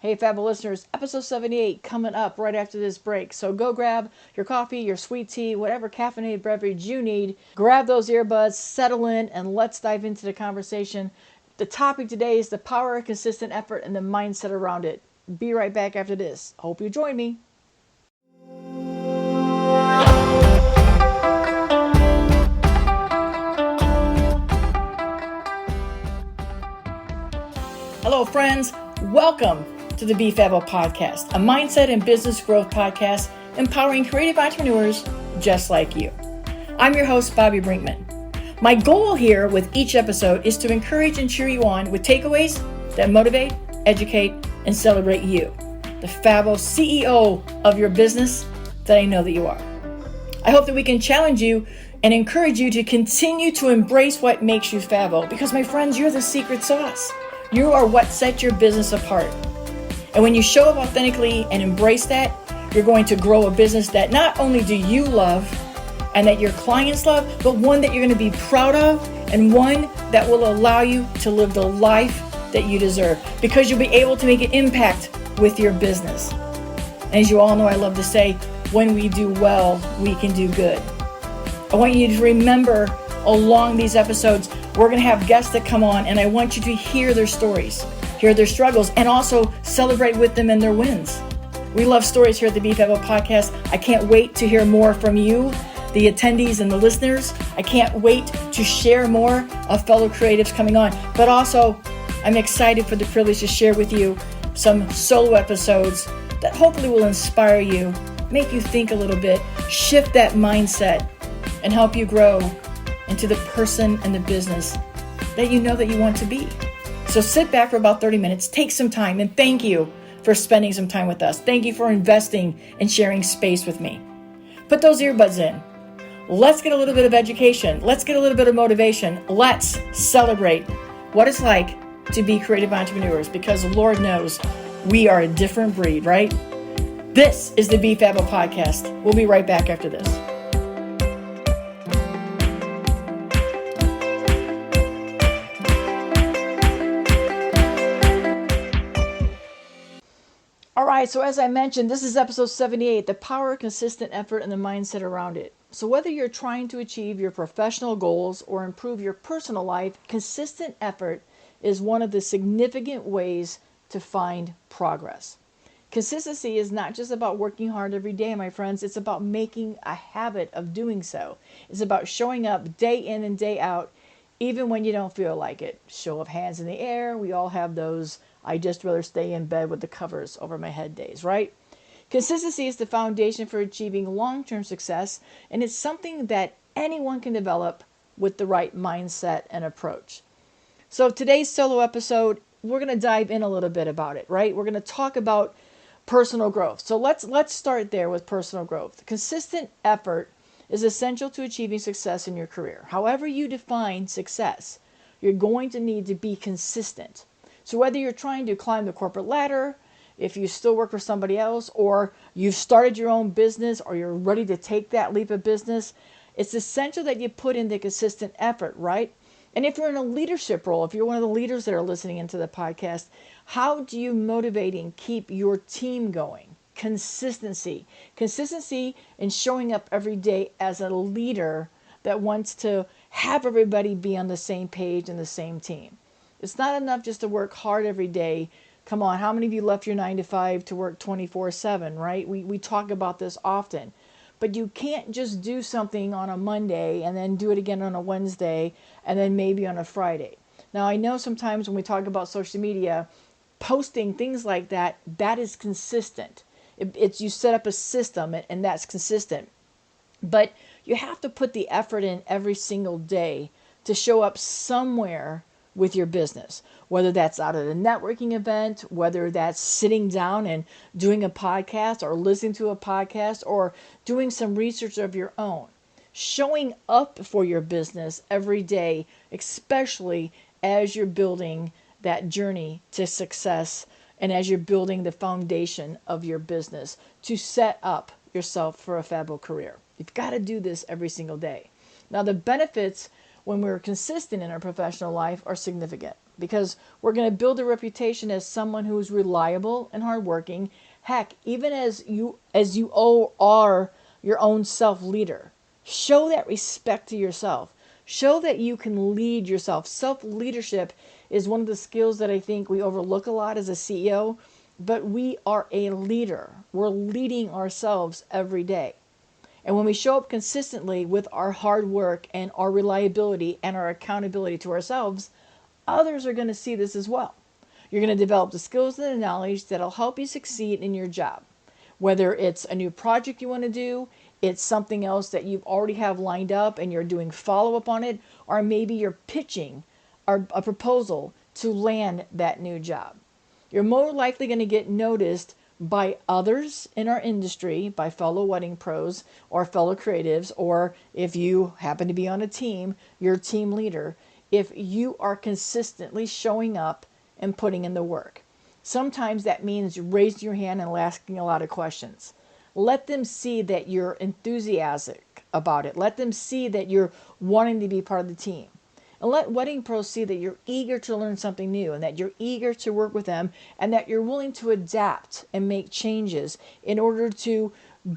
Hey, Fabbo listeners, episode 78 coming up right after this break. So go grab your coffee, your sweet tea, whatever caffeinated beverage you need. Grab those earbuds, settle in, and let's dive into the conversation. The topic today is the power of consistent effort and the mindset around it. Be right back after this. Hope you join me. Hello, friends. Welcome to the Be Fabbo Podcast, a mindset and business growth podcast empowering creative entrepreneurs just like you. I'm your host, Bobbi Brinkman. My goal here with each episode is to encourage and cheer you on with takeaways that motivate, educate, and celebrate you, the Fabbo CEO of your business that I know that you are. I hope that we can challenge you and encourage you to continue to embrace what makes you Fabbo, because my friends, you're the secret sauce. You are what sets your business apart. And when you show up authentically and embrace that, you're going to grow a business that not only do you love and that your clients love, but one that you're going to be proud of and one that will allow you to live the life that you deserve, because you'll be able to make an impact with your business. And as you all know, I love to say, when we do well, we can do good. I want you to remember along these episodes, we're going to have guests that come on, and I want you to hear their stories, hear their struggles, and also celebrate with them and their wins. We love stories here at the Be Fabbo Podcast. I can't wait to hear more from you, the attendees and the listeners. I can't wait to share more of fellow creatives coming on. But also, I'm excited for the privilege to share with you some solo episodes that hopefully will inspire you, make you think a little bit, shift that mindset, and help you grow into the person and the business that you know that you want to be. So sit back for about 30 minutes, take some time, and thank you for spending some time with us. Thank you for investing and sharing space with me. Put those earbuds in. Let's get a little bit of education. Let's get a little bit of motivation. Let's celebrate what it's like to be creative entrepreneurs, because Lord knows we are a different breed, right? This is the Be Fabbo Podcast. We'll be right back after this. All right, so as I mentioned, this is episode 78, the power of consistent effort and the mindset around it. So whether you're trying to achieve your professional goals or improve your personal life, consistent effort is one of the significant ways to find progress. Consistency is not just about working hard every day, my friends. It's about making a habit of doing so. It's about showing up day in and day out, even when you don't feel like it. Show of hands in the air. We all have those I just rather stay in bed with the covers over my head days, right? Consistency is the foundation for achieving long-term success, and it's something that anyone can develop with the right mindset and approach. So today's solo episode, we're going to dive in a little bit about it, right? We're going to talk about personal growth. So let's start there with personal growth. Consistent effort is essential to achieving success in your career. However you define success, you're going to need to be consistent. So whether you're trying to climb the corporate ladder, if you still work for somebody else, or you've started your own business, or you're ready to take that leap of business, it's essential that you put in the consistent effort, right? And if you're in a leadership role, if you're one of the leaders that are listening into the podcast, how do you motivate and keep your team going? Consistency. Consistency in showing up every day as a leader that wants to have everybody be on the same page and the same team. It's not enough just to work hard every day. Come on, how many of you left your 9 to 5 to work 24/7, right? We talk about this often. But you can't just do something on a Monday and then do it again on a Wednesday and then maybe on a Friday. Now, I know sometimes when we talk about social media, posting things like that, that is consistent. It's you set up a system and that's consistent. But you have to put the effort in every single day to show up somewhere with your business, whether that's out at a networking event, whether that's sitting down and doing a podcast or listening to a podcast or doing some research of your own. Showing up for your business every day, especially as you're building that journey to success and as you're building the foundation of your business to set up yourself for a Fabbo career. You've got to do this every single day. Now, the benefits when we're consistent in our professional life are significant. because we're going to build a reputation as someone who's reliable and hardworking. Heck, even as are your own self-leader. Show that respect to yourself. Show that you can lead yourself. Self-leadership is one of the skills that I think we overlook a lot as a CEO, but we are a leader. We're leading ourselves every day. And when we show up consistently with our hard work and our reliability and our accountability to ourselves, others are going to see this as well. You're going to develop the skills and the knowledge that'll help you succeed in your job. Whether it's a new project you want to do, it's something else that you've already have lined up and you're doing follow-up on it, or maybe you're pitching a proposal to land that new job. You're more likely going to get noticed by others in our industry, by fellow wedding pros or fellow creatives, or if you happen to be on a team, your team leader, if you are consistently showing up and putting in the work. Sometimes that means raising your hand and asking a lot of questions. Let them see that you're enthusiastic about it. Let them see that you're wanting to be part of the team. And let wedding pros see that you're eager to learn something new and that you're eager to work with them and that you're willing to adapt and make changes in order to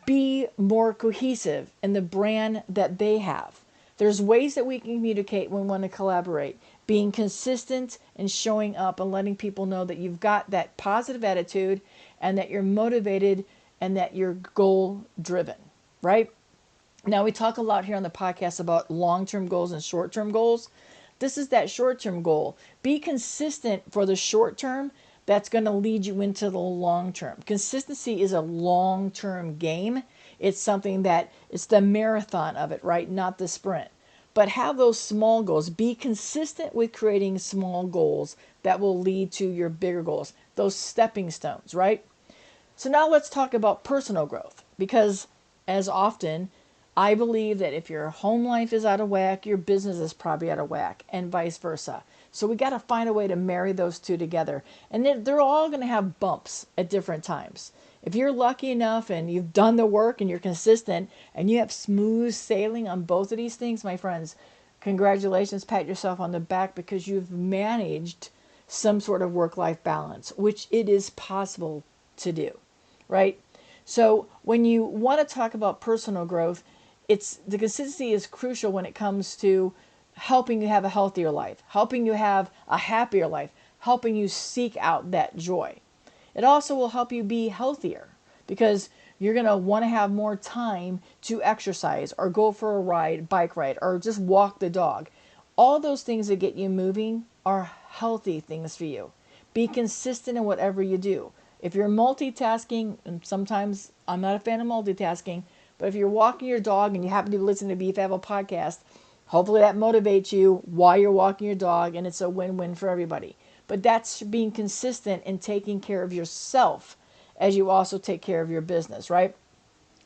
be more cohesive in the brand that they have. There's ways that we can communicate when we want to collaborate. Being consistent and showing up and letting people know that you've got that positive attitude and that you're motivated and that you're goal driven, right? Now, we talk a lot here on the podcast about long-term goals and short-term goals. This is that short-term goal. Be consistent for the short term. That's going to lead you into the long term. Consistency is a long-term game. It's something that it's the marathon of it, right? Not the sprint. But have those small goals. Be consistent with creating small goals that will lead to your bigger goals. Those stepping stones, right? So now let's talk about personal growth, because as often, I believe that if your home life is out of whack, your business is probably out of whack, and vice versa. So we got to find a way to marry those two together. And they're all going to have bumps at different times. If you're lucky enough and you've done the work and you're consistent and you have smooth sailing on both of these things, my friends, congratulations, pat yourself on the back, because you've managed some sort of work-life balance, which it is possible to do, right? So when you want to talk about personal growth, the consistency is crucial when it comes to helping you have a healthier life, helping you have a happier life, helping you seek out that joy. It also will help you be healthier because you're going to want to have more time to exercise or go for a ride, bike ride, or just walk the dog. All those things that get you moving are healthy things for you. Be consistent in whatever you do. If you're multitasking, and sometimes I'm not a fan of multitasking, but if you're walking your dog and you happen to be listening to Be Fabbo Podcast, hopefully that motivates you while you're walking your dog, and it's a win-win for everybody. But that's being consistent in taking care of yourself as you also take care of your business, right?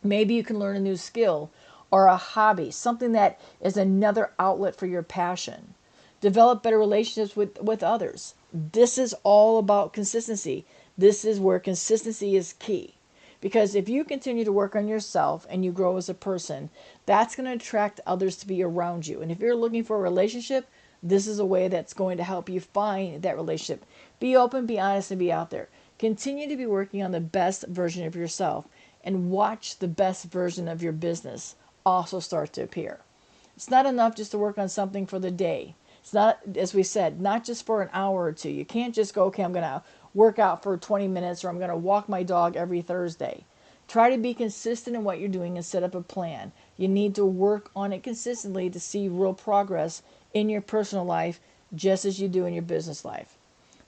Maybe you can learn a new skill or a hobby, something that is another outlet for your passion. Develop better relationships with others. This is all about consistency. This is where consistency is key. Because if you continue to work on yourself and you grow as a person, that's going to attract others to be around you. And if you're looking for a relationship, this is a way that's going to help you find that relationship. Be open, be honest, and be out there. Continue to be working on the best version of yourself and watch the best version of your business also start to appear. It's not enough just to work on something for the day. It's not, as we said, not just for an hour or two. You can't just go, okay, I'm going to work out for 20 minutes or I'm going to walk my dog every Thursday. Try to be consistent in what you're doing and set up a plan. You need to work on it consistently to see real progress in your personal life just as you do in your business life.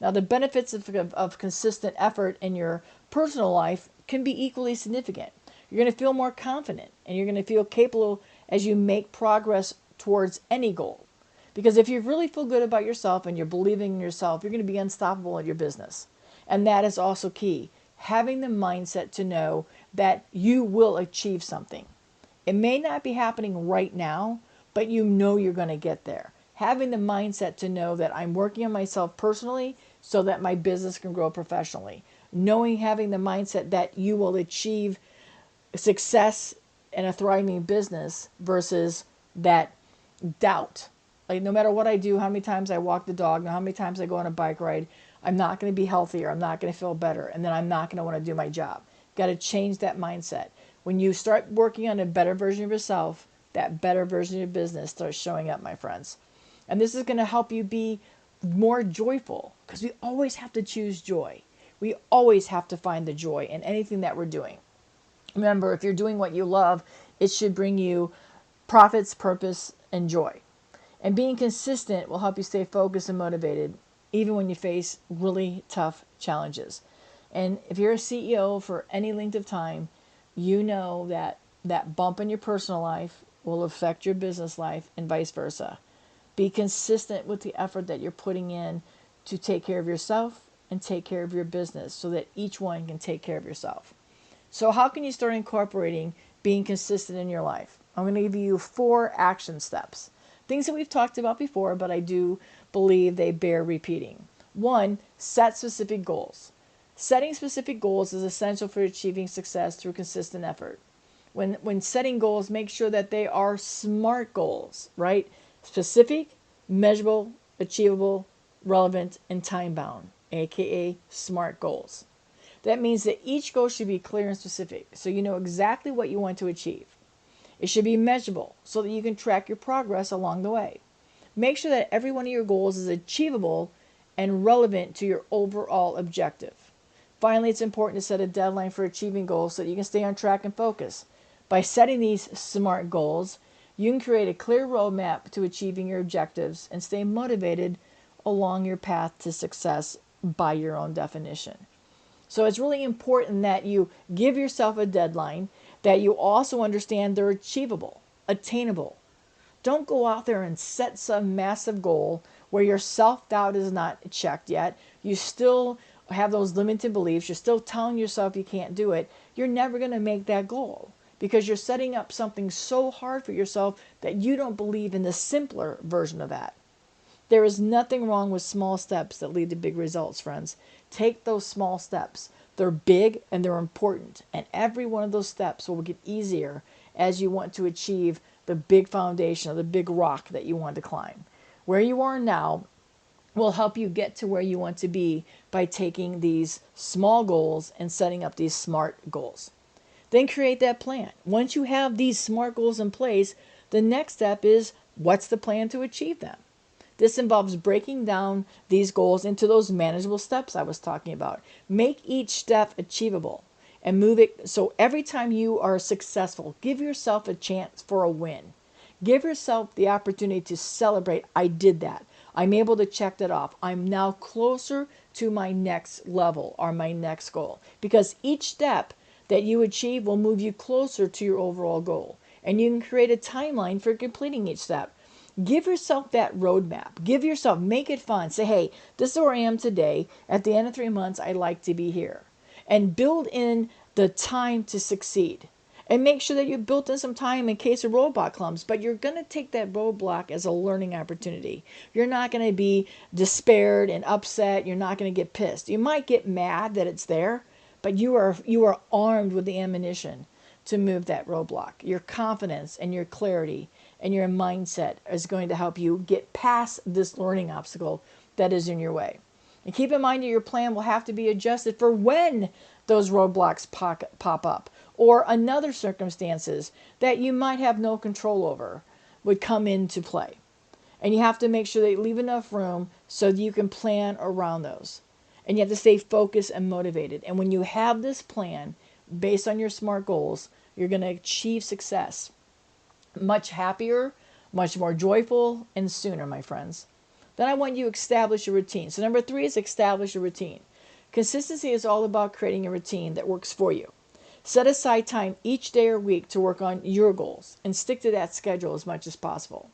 Now, the benefits of consistent effort in your personal life can be equally significant. You're going to feel more confident and you're going to feel capable as you make progress towards any goal. Because if you really feel good about yourself and you're believing in yourself, you're going to be unstoppable in your business. And that is also key. Having the mindset to know that you will achieve something. It may not be happening right now, but you know you're going to get there. Having the mindset to know that I'm working on myself personally so that my business can grow professionally. Having the mindset that you will achieve success in a thriving business versus that doubt Like, no matter what I do, how many times I walk the dog, how many times I go on a bike ride, I'm not going to be healthier. I'm not going to feel better. And then I'm not going to want to do my job. Got to change that mindset. When you start working on a better version of yourself, that better version of your business starts showing up, my friends. And this is going to help you be more joyful, because we always have to choose joy. We always have to find the joy in anything that we're doing. Remember, if you're doing what you love, it should bring you profits, purpose, and joy. And being consistent will help you stay focused and motivated, even when you face really tough challenges. And if you're a CEO for any length of time, you know that that bump in your personal life will affect your business life and vice versa. Be consistent with the effort that you're putting in to take care of yourself and take care of your business, so that each one can take care of yourself. So how can you start incorporating being consistent in your life? I'm going to give you 4 action steps. Things that we've talked about before, but I do believe they bear repeating. 1, set specific goals. Setting specific goals is essential for achieving success through consistent effort. When setting goals, make sure that they are SMART goals, right? Specific, measurable, achievable, relevant, and time-bound, aka SMART goals. That means that each goal should be clear and specific, so you know exactly what you want to achieve. It should be measurable, so that you can track your progress along the way. Make sure that every one of your goals is achievable and relevant to your overall objective. Finally, it's important to set a deadline for achieving goals so that you can stay on track and focus. By setting these SMART goals, you can create a clear roadmap to achieving your objectives and stay motivated along your path to success by your own definition. So it's really important that you give yourself a deadline, that you also understand they're achievable, attainable. Don't go out there and set some massive goal where your self-doubt is not checked yet. You still have those limited beliefs. You're still telling yourself you can't do it. You're never going to make that goal, because you're setting up something so hard for yourself that you don't believe in the simpler version of that. There is nothing wrong with small steps that lead to big results, friends. Take those small steps. They're big and they're important. And every one of those steps will get easier as you want to achieve the big foundation or the big rock that you want to climb. Where you are now will help you get to where you want to be by taking these small goals and setting up these SMART goals. Then create that plan. Once you have these SMART goals in place, the next step is, what's the plan to achieve them? This involves breaking down these goals into those manageable steps I was talking about. Make each step achievable and move it so every time you are successful, give yourself a chance for a win. Give yourself the opportunity to celebrate, I did that. I'm able to check that off. I'm now closer to my next level or my next goal. Because each step that you achieve will move you closer to your overall goal. And you can create a timeline for completing each step. Give yourself that roadmap. Make it fun. Say, hey, this is where I am today. At the end of 3 months, I'd like to be here. And build in the time to succeed. And make sure that you built in some time in case a roadblock comes. But you're going to take that roadblock as a learning opportunity. You're not going to be despaired and upset. You're not going to get pissed. You might get mad that it's there, but you are armed with the ammunition to move that roadblock. Your confidence and your clarity and your mindset is going to help you get past this learning obstacle that is in your way. And keep in mind that your plan will have to be adjusted for when those roadblocks pop up, or another circumstances that you might have no control over would come into play. And you have to make sure that you leave enough room so that you can plan around those. And you have to stay focused and motivated. And when you have this plan based on your SMART goals, you're going to achieve success much happier, much more joyful, and sooner, my friends. Then I want you to establish a routine. So number 3 is establish a routine. Consistency is all about creating a routine that works for you. Set aside time each day or week to work on your goals and stick to that schedule as much as possible.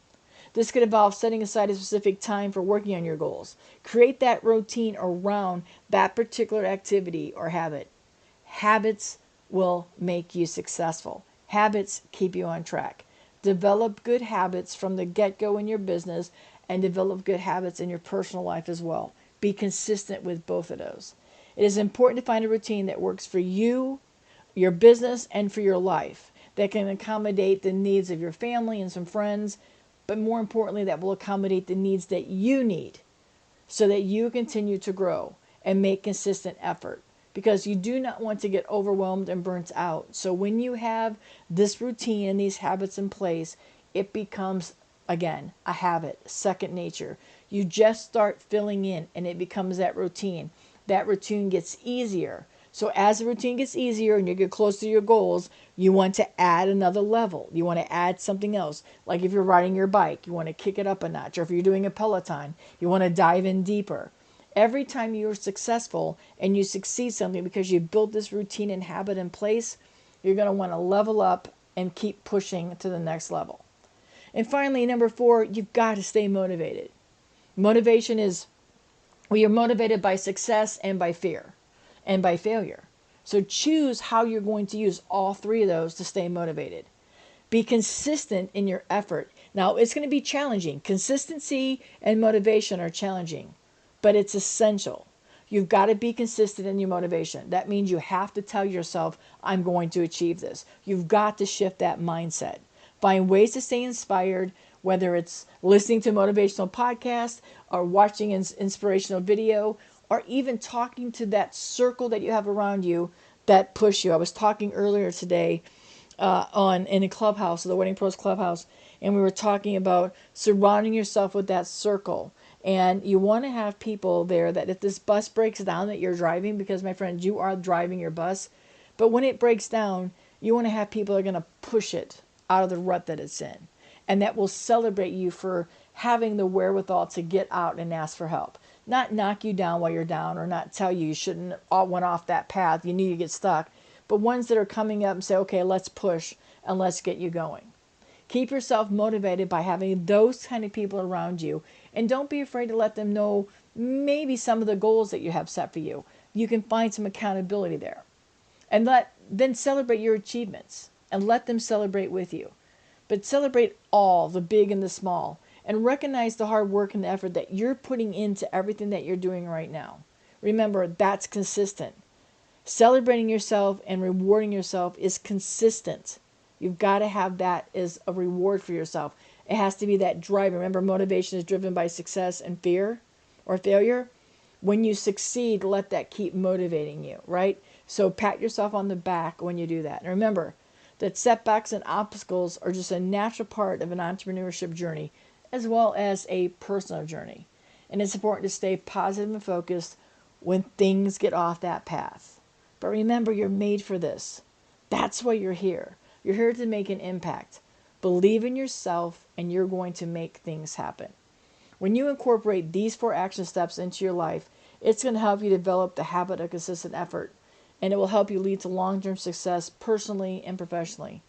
This could involve setting aside a specific time for working on your goals. Create that routine around that particular activity or habit. Habits will make you successful. Habits keep you on track. Develop good habits from the get-go in your business and develop good habits in your personal life as well. Be consistent with both of those. It is important to find a routine that works for you, your business, and for your life, that can accommodate the needs of your family and some friends, but more importantly, that will accommodate the needs that you need so that you continue to grow and make consistent effort, because you do not want to get overwhelmed and burnt out. So when you have this routine and these habits in place, it becomes, again, a habit, second nature. You just start filling in and it becomes that routine. That routine gets easier. So as the routine gets easier and you get close to your goals, you want to add another level. You want to add something else. Like if you're riding your bike, you want to kick it up a notch. Or if you're doing a Peloton, you want to dive in deeper. Every time you're successful and you succeed something because you built this routine and habit in place, you're going to want to level up and keep pushing to the next level. And finally, number 4, you've got to stay motivated. Motivation is, well, you're motivated by success and by fear and by failure. So choose how you're going to use all 3 of those to stay motivated. Be consistent in your effort. Now, it's going to be challenging. Consistency and motivation are challenging, but it's essential. You've got to be consistent in your motivation. That means you have to tell yourself, I'm going to achieve this. You've got to shift that mindset. Find ways to stay inspired, whether it's listening to motivational podcasts or watching an inspirational video, or even talking to that circle that you have around you that push you. I was talking earlier today in a clubhouse, the Wedding Pros Clubhouse, and we were talking about surrounding yourself with that circle. And you want to have people there that if this bus breaks down that you're driving, because my friends, you are driving your bus, but when it breaks down, you want to have people that are going to push it out of the rut that it's in, and that will celebrate you for having the wherewithal to get out and ask for help. Not knock you down while you're down, or not tell you shouldn't went off that path, you need to get stuck, but ones that are coming up and say, okay, let's push and let's get you going. Keep yourself motivated by having those kind of people around you, and don't be afraid to let them know maybe some of the goals that you have set for you. You can find some accountability there, and then celebrate your achievements and let them celebrate with you. But celebrate all, the big and the small, and recognize the hard work and the effort that you're putting into everything that you're doing right now. Remember, that's consistent. Celebrating yourself and rewarding yourself is consistent. You've got to have that as a reward for yourself. It has to be that drive. Remember, motivation is driven by success and fear or failure. When you succeed, let that keep motivating you, right? So pat yourself on the back when you do that. And remember that setbacks and obstacles are just a natural part of an entrepreneurship journey, as well as a personal journey. And it's important to stay positive and focused when things get off that path. But remember, you're made for this. That's why you're here. You're here to make an impact. Believe in yourself and you're going to make things happen. When you incorporate these 4 action steps into your life, it's going to help you develop the habit of consistent effort, and it will help you lead to long-term success personally and professionally.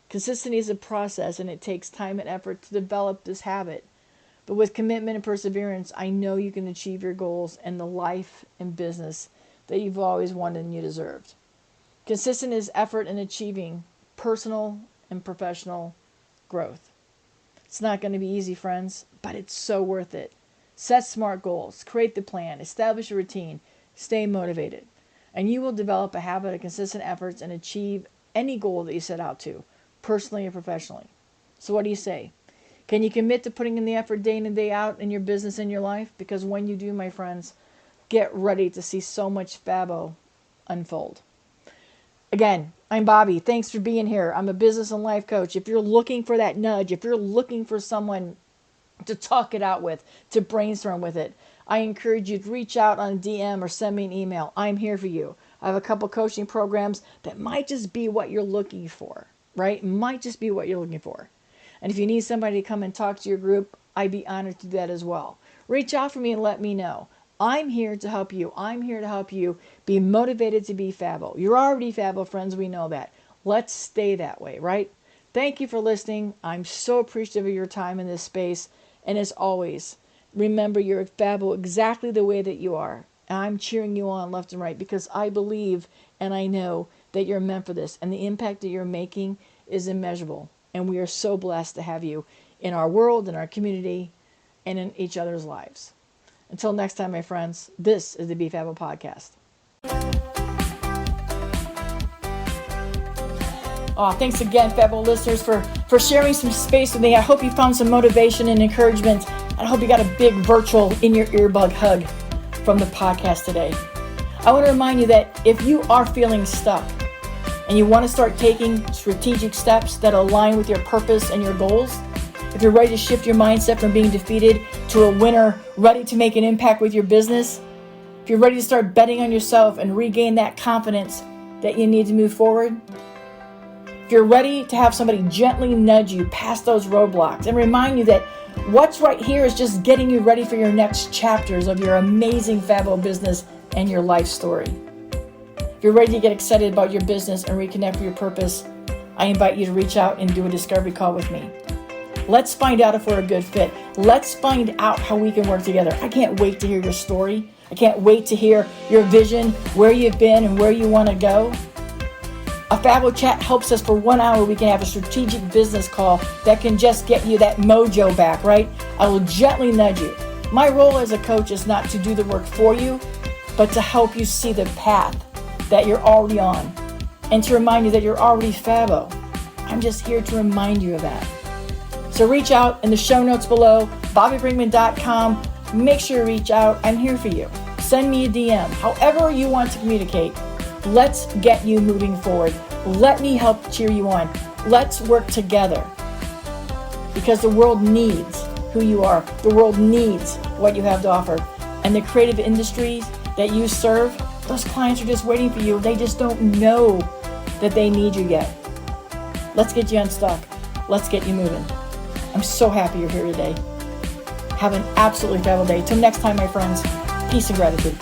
Consistency is a process, and it takes time and effort to develop this habit. But with commitment and perseverance, I know you can achieve your goals and the life and business that you've always wanted and you deserved. Consistent is effort in achieving personal and professional growth. It's not going to be easy, friends, but it's so worth it. Set SMART goals, create the plan, establish a routine, stay motivated, and you will develop a habit of consistent efforts and achieve any goal that you set out to, personally and professionally. So what do you say? Can you commit to putting in the effort day in and day out in your business and your life? Because when you do, my friends, get ready to see so much Fabbo unfold. Again, I'm Bobbi. Thanks for being here. I'm a business and life coach. If you're looking for that nudge, if you're looking for someone to talk it out with, to brainstorm with it, I encourage you to reach out on a DM or send me an email. I'm here for you. I have a couple coaching programs that might just be what you're looking for, right? Might just be what you're looking for. And if you need somebody to come and talk to your group, I'd be honored to do that as well. Reach out for me and let me know. I'm here to help you. I'm here to help you be motivated to be Fabbo. You're already Fabbo, friends. We know that. Let's stay that way, right? Thank you for listening. I'm so appreciative of your time in this space. And as always, remember you're Fabbo exactly the way that you are. And I'm cheering you on left and right because I believe and I know that you're meant for this. And the impact that you're making is immeasurable. And we are so blessed to have you in our world, in our community, and in each other's lives. Until next time, my friends, this is the Be Fabbo Podcast. Thanks again, Fabbo listeners, for for sharing some space with me. I hope you found some motivation and encouragement. And I hope you got a big virtual in your earbud hug from the podcast today. I want to remind you that if you are feeling stuck and you want to start taking strategic steps that align with your purpose and your goals, if you're ready to shift your mindset from being defeated to a winner, ready to make an impact with your business, if you're ready to start betting on yourself and regain that confidence that you need to move forward, if you're ready to have somebody gently nudge you past those roadblocks and remind you that what's right here is just getting you ready for your next chapters of your amazing Fabbo business and your life story. If you're ready to get excited about your business and reconnect with your purpose, I invite you to reach out and do a discovery call with me. Let's find out if we're a good fit. Let's find out how we can work together. I can't wait to hear your story. I can't wait to hear your vision, where you've been and where you want to go. A Fabbo chat helps us for 1 hour. We can have a strategic business call that can just get you that mojo back, right? I will gently nudge you. My role as a coach is not to do the work for you, but to help you see the path that you're already on and to remind you that you're already Fabbo. I'm just here to remind you of that. So reach out in the show notes below, bobbibrinkman.com. Make sure you reach out. I'm here for you. Send me a DM. However you want to communicate. Let's get you moving forward. Let me help cheer you on. Let's work together. Because the world needs who you are. The world needs what you have to offer. And the creative industries that you serve, those clients are just waiting for you. They just don't know that they need you yet. Let's get you unstuck. Let's get you moving. I'm so happy you're here today. Have an absolutely fabulous day. Till next time, my friends. Peace and gratitude.